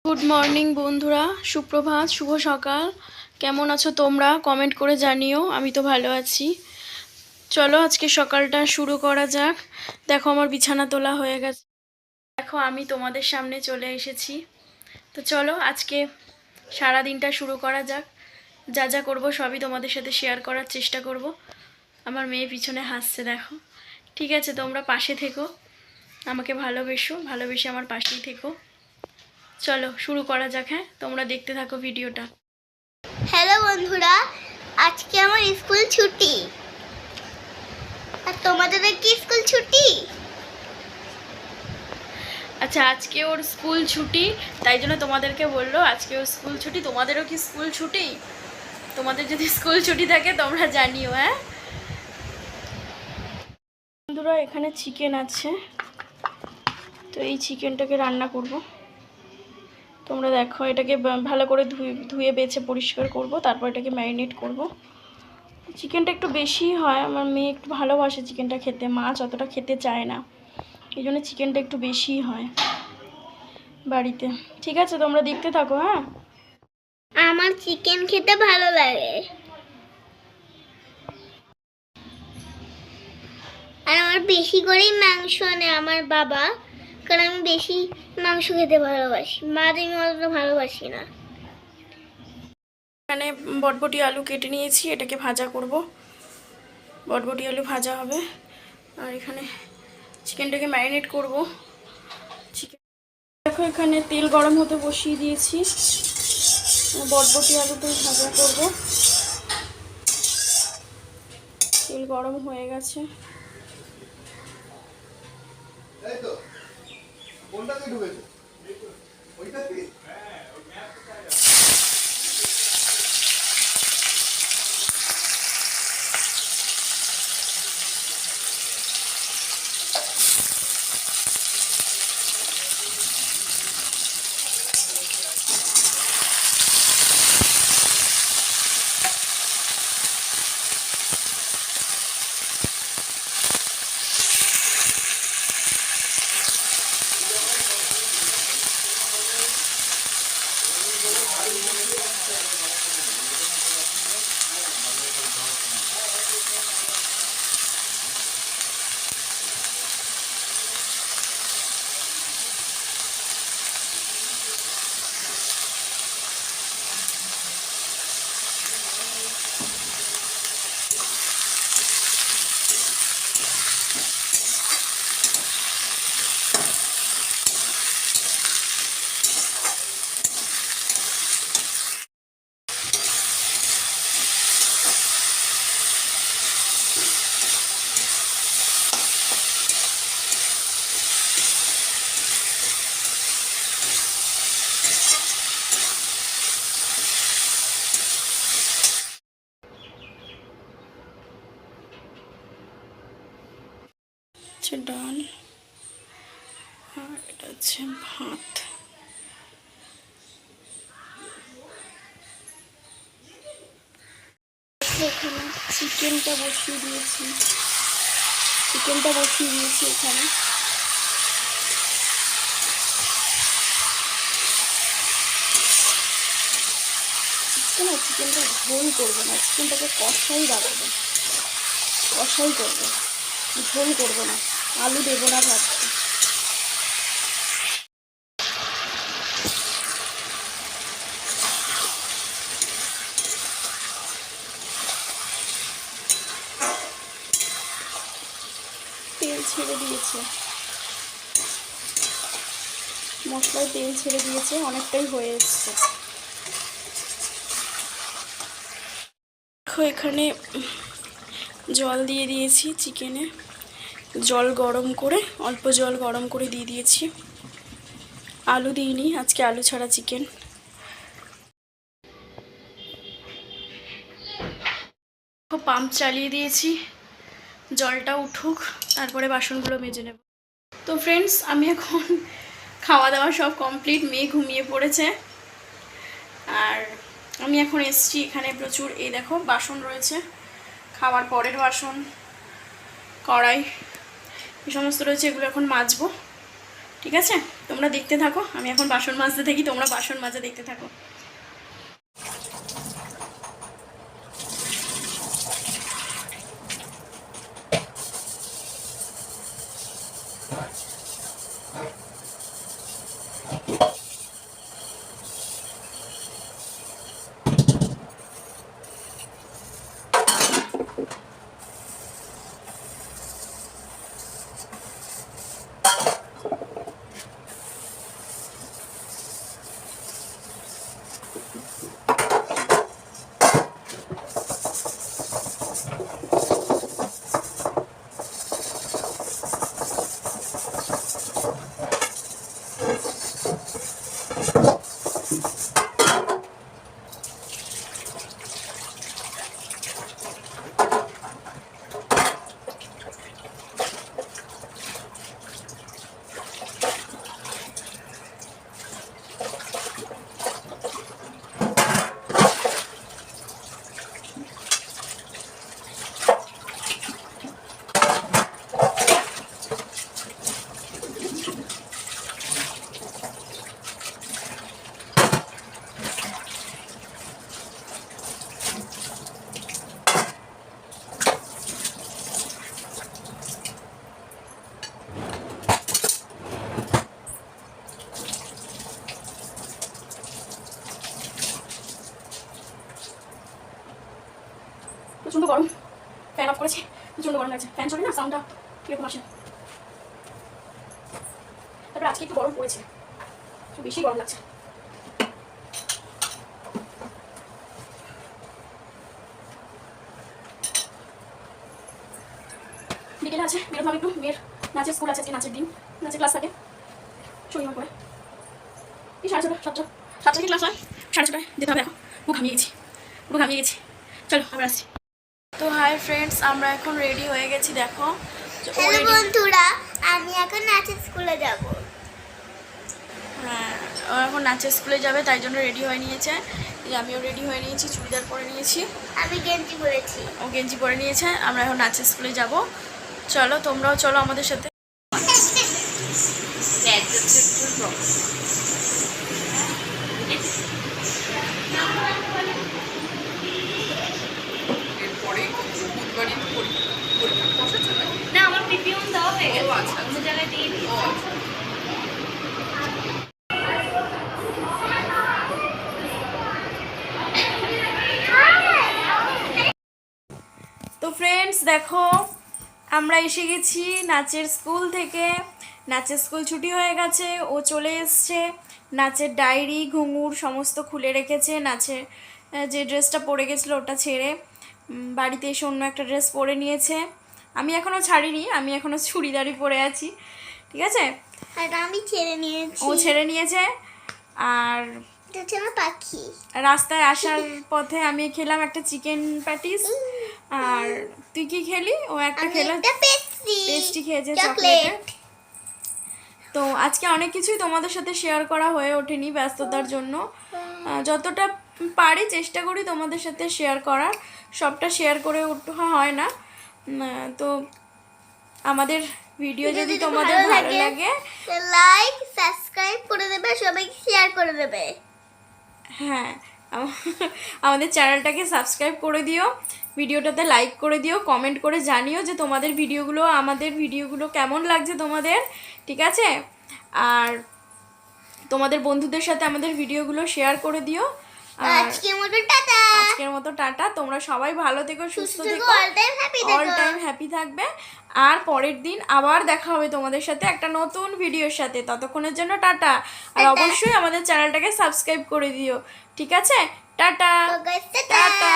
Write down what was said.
Good morning বন্ধুরা, সুপ্রভাত, শুভ সকাল। কেমন আছো তোমরা? কমেন্ট করে জানিও। আমি তো ভালো আছি। চলো আজকে সকালটা শুরু করা যাক। দেখো আমার বিছানা তোলা হয়ে গেছে। দেখো আমি তোমাদের সামনে চলে এসেছি। তো চলো আজকে সারা দিনটা শুরু করা যাক। যা যা করবো সবই তোমাদের সাথে শেয়ার করার চেষ্টা করব। আমার মেয়ে পিছনে হাসছে দেখো। ঠিক আছে, তোমরা পাশে থেকো, আমাকে ভালোবেসে আমার পাশেই থেকো। চলো শুরু করা যাক। হ্যাঁ, তোমরা দেখতে থাকো ভিডিওটা। হ্যালো বন্ধুরা, আজকে আমার স্কুল ছুটি। আর তোমাদের কি স্কুল ছুটি? আচ্ছা, আজকে ওর স্কুল ছুটি, তাই জন্য তোমাদেরকে বললো আজকে ওর স্কুল ছুটি। তোমাদেরও কি স্কুল ছুটি? তোমাদের যদি স্কুল ছুটি থাকে তোমরা জানিও। হ্যাঁ বন্ধুরা, এখানে চিকেন আছে, তো এই চিকেনটাকে রান্না করব। তোমরা দেখো, এটাকে ভালো করে ধুয়ে বেছে পরিষ্কার করব, তারপর এটাকে ম্যারিনেট করব। চিকেনটা একটু বেশি হয়, আমার মেয়ে একটু ভালোবাসে চিকেনটা খেতে, মাছ অতটা খেতে চায় না, এই জন্য চিকেনটা একটু বেশি হয় বাড়িতে। ঠিক আছে, তোমরা দেখতে থাকো। হ্যাঁ, আমার চিকেন খেতে ভালো লাগে, আর আমার বেশি করেই মাংস আনে আমার বাবা, কারণ আমি বেশি মাংস খেতে ভালোবাসি। মাছ আমি অতটা ভালোবাসি না। এখানে বটবটি আলু কেটে নিয়েছি, এটাকে ভাজা করব। বটবটি আলু ভাজা হবে। আর এখানে চিকেনটাকে ম্যারিনেট করব। চিকেন দেখো, এখানে তেল গরম হতে বসিয়ে দিয়েছি, বটবটি আলুটা ভাজা করব। তেল গরম হয়ে গেছে। ডাল আর এটা হচ্ছে ভাত। এখানে চিকেনটা বসিয়ে দিয়েছি এখানে। চিকেনটা ঝোল করবো না, চিকেনটাকে কষাই রাখবো, কষাই করবো, ঝোল করবো না। আলু দেবো না ভাবছি। তেল ছেড়ে দিয়েছে, মশলায় তেল ছেড়ে দিয়েছে, অনেকটাই হয়ে এসছে। দেখো এখানে জল দিয়ে দিয়েছি চিকেনে, জল গরম করে, অল্প জল গরম করে দিয়ে দিয়েছি। আলু দিইনি, আজকে আলু ছাড়া চিকেন। পাম্প চালিয়ে দিয়েছি, জলটা উঠুক, তারপরে বাসনগুলো মেজে নেব। তো ফ্রেন্ডস, আমি এখন খাওয়া দাওয়া সব কমপ্লিট, মেয়ে ঘুমিয়ে পড়েছে। আর আমি এখন এসছি, এখানে প্রচুর এই দেখো বাসন রয়েছে, খাওয়ার পরের বাসন, কড়াই, এই সমস্ত রয়েছে, এগুলো এখন মাজবো। ঠিক আছে, তোমরা দেখতে থাকো। আমি এখন বাসন মাজতে থাকি, তোমরা বাসন মাজা দেখতে থাকো। প্রচণ্ড গরম, ফ্যান অফ করেছি, প্রচণ্ড গরম লাগছে। ফ্যান চলে না, সাউন্ডটা কীরকম আসে। তারপরে আজকে একটু গরম পড়েছে, একটু বেশি গরম লাগছে। বিকেলে আছে বেরোতে হবে একটু, মেয়ের নাচের স্কুল আছে, আজকে নাচের দিন, নাচের ক্লাস থাকে শনিবার করে। এই 7:30 থেকে ক্লাস হয়, 6:30টায় যেতে হবে। এখন পুরো ঘামিয়ে গেছি, পুরো ঘামিয়ে গেছি। চলো আবার আসছি। তো হাই ফ্রেন্ডস, আমরা এখন রেডি হয়ে গেছি। দেখো হ্যালো বন্ধুরা, আমি এখন নাচের স্কুলে যাব। হ্যাঁ, ও এখন নাচের স্কুলে যাবে, তাই জন্য রেডি হয়ে নিয়েছে। আমিও রেডি হয়ে নিয়েছি, চুড়িদার পরে নিয়েছি, আমি গেঞ্জি পরেছি। ও গেঞ্জি পরে নিয়েছে। আমরা এখন নাচের স্কুলে যাব। চলো তোমরাও চলো আমাদের সাথে। না, আমার পিপিএম দেওয়া হয়ে গেছে, অন্য জায়গায় দিয়ে দিই। তো ফ্রেন্ডস দেখো, আমরা এসে গেছি নাচের স্কুল থেকে। নাচের স্কুল ছুটি হয়ে গেছে, ও চলে এসছে। নাচের ডায়েরি ঘুঙুর সমস্ত খুলে রেখেছে। নাচের যে ড্রেসটা পরে গেছিলো ওটা ছেড়ে বাড়িতে এসে অন্য একটা ড্রেস পরে নিয়েছে। আমি এখনও ছাড়িনি, আমি এখনও চুড়িদারই পরে আছি। ঠিক আছে, আর আমি ছেড়ে নিয়েছি। ও ছেড়ে নিয়েছে। আর এটা হচ্ছে আমার পাখি। রাস্তায় আসার পথে আমি খেলাম একটা চিকেন প্যাটিস। আর তুই কি খেলি? ও একটা খেলাম, পেস্ট্রি খেয়েছে, চকলেটের। তো আজকে অনেক কিছুই তোমাদের সাথে শেয়ার করা হয়ে ওঠেনি ব্যস্ততার জন্য। যতটা পারি চেষ্টা করি তোমাদের সাথে শেয়ার করার, সবটা শেয়ার করে ওঠা হয় না। তো আমাদের ভিডিও যদি তোমাদের ভালো লাগে, লাইক সাবস্ক্রাইব করে দেবে, সবাইকে শেয়ার করে দেবে। হ্যাঁ, আমাদের চ্যানেলটাকে সাবস্ক্রাইব করে দিও, ভিডিওটাতে লাইক করে দিও, কমেন্ট করে জানিও যে তোমাদের ভিডিওগুলো, আমাদের ভিডিওগুলো কেমন লাগছে তোমাদের। ঠিক আছে, আর তোমাদের বন্ধুদের সাথে আমাদের ভিডিওগুলো শেয়ার করে দিও। আজকের মতো টাটা। তোমরা সবাই ভালো থেকো, সুস্থ থেকো, অল টাইম হ্যাপি থাকবে। আর পরের দিন আবার দেখা হবে তোমাদের সাথে একটা নতুন ভিডিওর সাথে। ততক্ষণের জন্য টাটা। আর অবশ্যই আমাদের চ্যানেলটাকে সাবস্ক্রাইব করে দিও। ঠিক আছে, টাটা টাটা।